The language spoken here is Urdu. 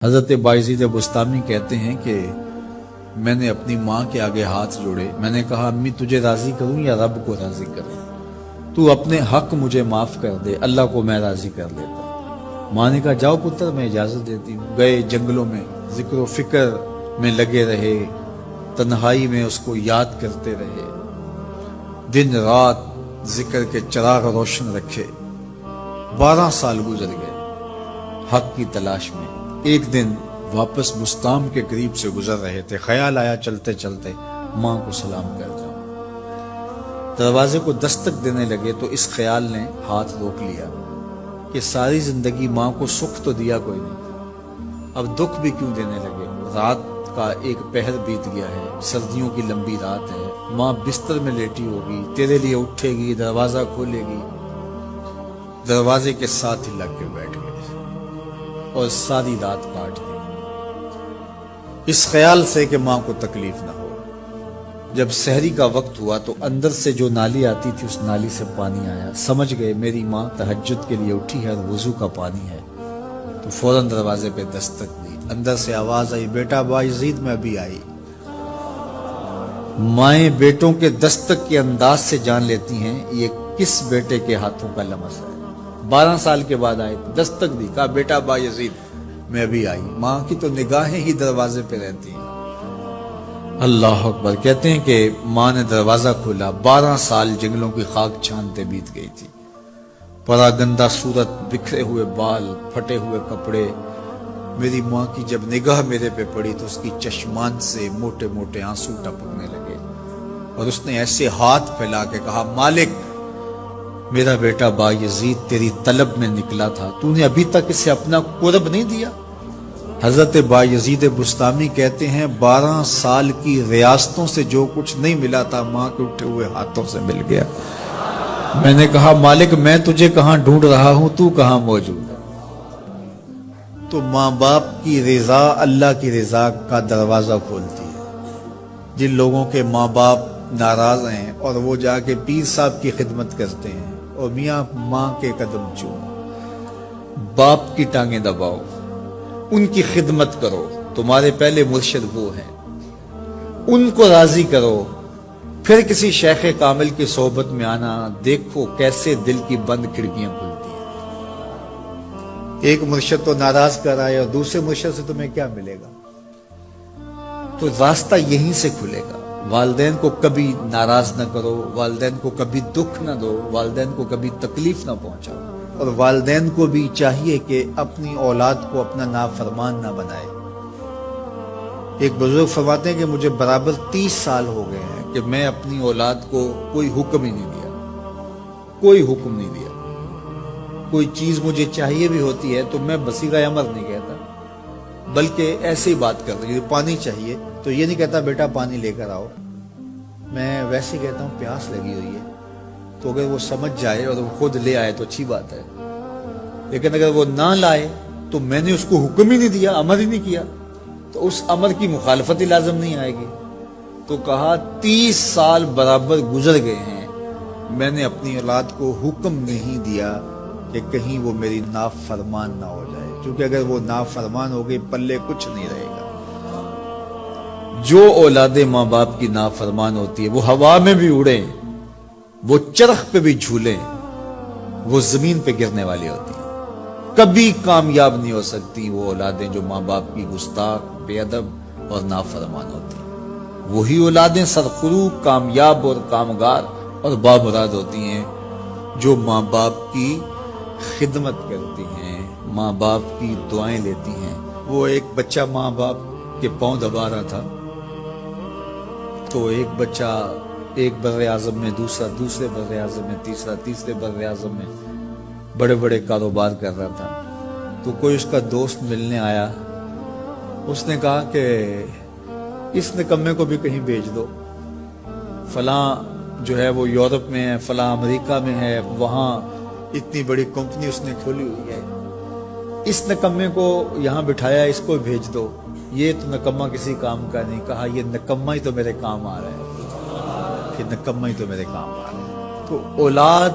حضرت بایزید بستامی کہتے ہیں کہ میں نے اپنی ماں کے آگے ہاتھ جوڑے، میں نے کہا امی تجھے راضی کروں یا رب کو راضی کروں؟ تو اپنے حق مجھے معاف کر دے، اللہ کو میں راضی کر لیتا ہوں۔ ماں نے کہا جاؤ پتر میں اجازت دیتی ہوں۔ گئے جنگلوں میں ذکر و فکر میں لگے رہے، تنہائی میں اس کو یاد کرتے رہے، دن رات ذکر کے چراغ روشن رکھے۔ 12 سال گزر گئے حق کی تلاش میں۔ ایک دن واپس بستام کے قریب سے گزر رہے تھے، خیال آیا چلتے چلتے ماں کو سلام کر جاؤں۔ دروازے کو دستک دینے لگے تو اس خیال نے ہاتھ روک لیا کہ ساری زندگی ماں کو سکھ تو دیا کوئی نہیں، اب دکھ بھی کیوں دینے لگے؟ رات کا ایک پہر بیت گیا ہے، سردیوں کی لمبی رات ہے، ماں بستر میں لیٹی ہوگی، تیرے لیے اٹھے گی، دروازہ کھولے گی۔ دروازے کے ساتھ ہی لگ کے بیٹھ گئے اور ساری رات کاٹ دی، اس خیال سے کہ ماں کو تکلیف نہ ہو۔ جب سحری کا وقت ہوا تو اندر سے جو نالی آتی تھی اس نالی سے پانی آیا، سمجھ گئے میری ماں تہجد کے لیے اٹھی ہے اور وضو کا پانی ہے، تو فوراً دروازے پہ دستک دی۔ اندر سے آواز آئی بیٹا بایزید میں ابھی آئی۔ مائیں بیٹوں کے دستک کے انداز سے جان لیتی ہیں یہ کس بیٹے کے ہاتھوں کا لمس ہے۔ 12 سال کے بعد آئے، دستک دی، کہا بیٹا بایزید میں ابھی آئی۔ ماں کی تو نگاہیں ہی دروازے پہ رہتی ہیں۔ اللہ اکبر۔ کہتے ہیں کہ ماں نے دروازہ کھولا، 12 سال جنگلوں کی خاک چھانتے بیت گئی تھی، پراگندہ صورت، بکھرے ہوئے بال، پھٹے ہوئے کپڑے۔ میری ماں کی جب نگاہ میرے پہ پڑی تو اس کی چشمان سے موٹے موٹے آنسو ٹپکنے لگے، اور اس نے ایسے ہاتھ پھیلا کے کہا مالک میرا بیٹا بایزید تیری طلب میں نکلا تھا، تو نے ابھی تک اسے اپنا قرب نہیں دیا۔ حضرت بایزید بستامی کہتے ہیں 12 سال کی ریاستوں سے جو کچھ نہیں ملا تھا ماں کے اٹھے ہوئے ہاتھوں سے مل گیا۔ میں نے کہا مالک میں تجھے کہاں ڈھونڈ رہا ہوں، تو کہاں موجود ہے؟ تو ماں باپ کی رضا اللہ کی رضا کا دروازہ کھولتی ہے۔ جن لوگوں کے ماں باپ ناراض ہیں اور وہ جا کے پیر صاحب کی خدمت کرتے ہیں اور میاں ماں کے قدم چومو، باپ کی ٹانگیں دباؤ، ان کی خدمت کرو، تمہارے پہلے مرشد وہ ہیں، ان کو راضی کرو، پھر کسی شیخ کامل کی صحبت میں آنا، دیکھو کیسے دل کی بند کھڑکیاں کھلتی ہیں۔ ایک مرشد تو ناراض کر آئے اور دوسرے مرشد سے تمہیں کیا ملے گا؟ تو راستہ یہیں سے کھلے گا۔ والدین کو کبھی ناراض نہ کرو، والدین کو کبھی دکھ نہ دو، والدین کو کبھی تکلیف نہ پہنچاؤ، اور والدین کو بھی چاہیے کہ اپنی اولاد کو اپنا نافرمان نہ بنائے۔ ایک بزرگ فرماتے ہیں کہ مجھے برابر 30 سال ہو گئے ہیں کہ میں اپنی اولاد کو کوئی حکم ہی نہیں دیا، کوئی حکم نہیں دیا۔ کوئی چیز مجھے چاہیے بھی ہوتی ہے تو میں بصیغہ امر نہیں کہتا، بلکہ ایسے ہی بات کرتا ہوں۔ پانی چاہیے تو یہ نہیں کہتا بیٹا پانی لے کر آؤ، میں ویسے کہتا ہوں پیاس لگی ہوئی ہے، تو اگر وہ سمجھ جائے اور وہ خود لے آئے تو اچھی بات ہے، لیکن اگر وہ نہ لائے تو میں نے اس کو حکم ہی نہیں دیا، امر ہی نہیں کیا، تو اس امر کی مخالفت ہی لازم نہیں آئے گی۔ تو کہا 30 سال برابر گزر گئے ہیں، میں نے اپنی اولاد کو حکم نہیں دیا کہ کہیں وہ میری نافرمان نہ ہو جائے، کیونکہ اگر وہ نافرمان ہو گئی پلے کچھ نہیں رہے گا۔ جو اولاد ماں باپ کی نافرمان ہوتی ہے وہ ہوا میں بھی اڑیں، وہ چرخ پہ بھی جھولیں، وہ زمین پہ گرنے والی ہوتی ہیں، کبھی کامیاب نہیں ہو سکتی وہ اولادیں جو ماں باپ کی گستاخ، بے ادب اور نافرمان ہوتی ہیں۔ وہی اولادیں سرخرو، کامیاب اور کامگار اور بامراد ہوتی ہیں جو ماں باپ کی خدمت کرتی ہیں، ماں باپ کی دعائیں لیتی ہیں۔ وہ ایک بچہ ماں باپ کے پاؤں دبا رہا تھا، تو ایک بچہ ایک بر اعظم میں، دوسرے بر اعظم میں، تیسرے بر اعظم میں بڑے بڑے کاروبار کر رہا تھا۔ تو کوئی اس کا دوست ملنے آیا، اس نے کہا کہ اس نکمے کو بھی کہیں بھیج دو، فلاں جو ہے وہ یورپ میں ہے، فلاں امریکہ میں ہے، وہاں اتنی بڑی کمپنی اس نے کھولی ہوئی ہے، اس نکمے کو یہاں بٹھایا، اس کو بھیج دو، یہ تو نکمہ کسی کام کا نہیں۔ کہا یہ نکمہ ہی تو میرے کام آ رہا ہے، کہ نکمہ ہی تو میرے کام آ رہا ہے۔ تو اولاد